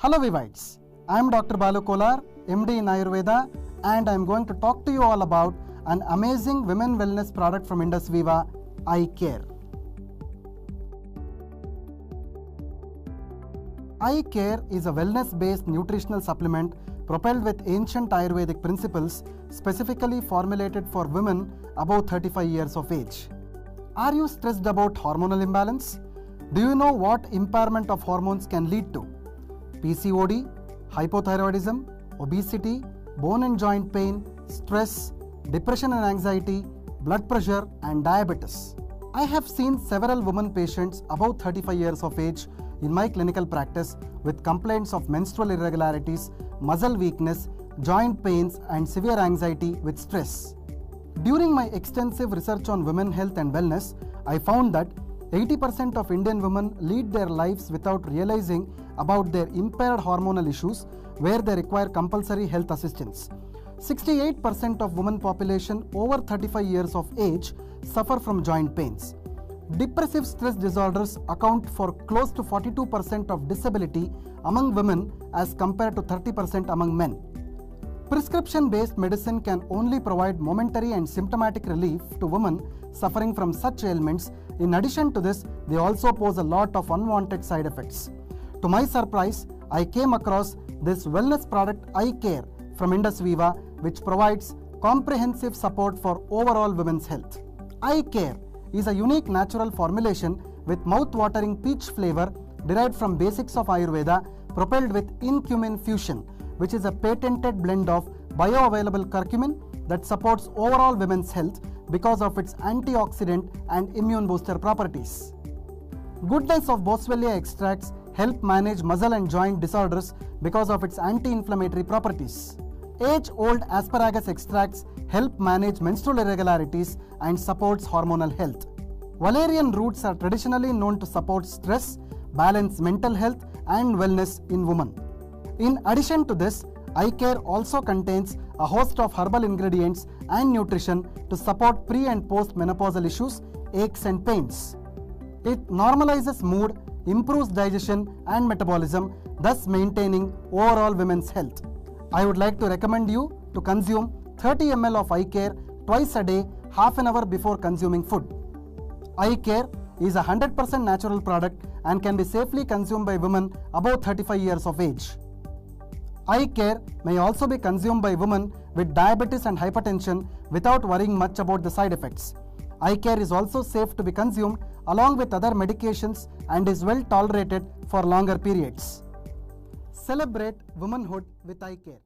Hello Vivites, I am Dr. Balu Kolar, MD in Ayurveda, and I am going to talk to you all about an amazing women wellness product from Indus Viva, Eye Care. Eye Care is a wellness-based nutritional supplement propelled with ancient Ayurvedic principles specifically formulated for women above 35 years of age. Are you stressed about hormonal imbalance? Do you know what impairment of hormones can lead to? PCOD, hypothyroidism, obesity, bone and joint pain, stress, depression and anxiety, blood pressure and diabetes. I have seen several women patients above 35 years of age in my clinical practice with complaints of menstrual irregularities, muscle weakness, joint pains and severe anxiety with stress. During my extensive research on women health and wellness, I found that 80% of Indian women lead their lives without realizing about their impaired hormonal issues where they require compulsory health assistance. 68% of women population over 35 years of age suffer from joint pains. Depressive stress disorders account for close to 42% of disability among women as compared to 30% among men. Prescription-based medicine can only provide momentary and symptomatic relief to women suffering from such ailments. In addition to this, they also pose a lot of unwanted side effects. To my surprise, I came across this wellness product Eye Care from Indus Viva, which provides comprehensive support for overall women's health. Eye Care is a unique natural formulation with mouth-watering peach flavor derived from basics of Ayurveda, propelled with In-Cumin Fusion, which is a patented blend of bioavailable curcumin that supports overall women's health because of its antioxidant and immune booster properties. Goodness of Boswellia extracts help manage muscle and joint disorders because of its anti-inflammatory properties. Age-old asparagus extracts help manage menstrual irregularities and supports hormonal health. Valerian roots are traditionally known to support stress, balance mental health and wellness in women. In addition to this, Eye Care also contains a host of herbal ingredients and nutrition to support pre- and post-menopausal issues, aches and pains. It normalizes mood, improves digestion and metabolism, thus maintaining overall women's health. I would like to recommend you to consume 30 ml of Eye Care twice a day, half an hour before consuming food. Eye Care is a 100% natural product and can be safely consumed by women above 35 years of age. Eye Care may also be consumed by women with diabetes and hypertension without worrying much about the side effects. Eye Care is also safe to be consumed along with other medications and is well tolerated for longer periods. Celebrate womanhood with Eye Care.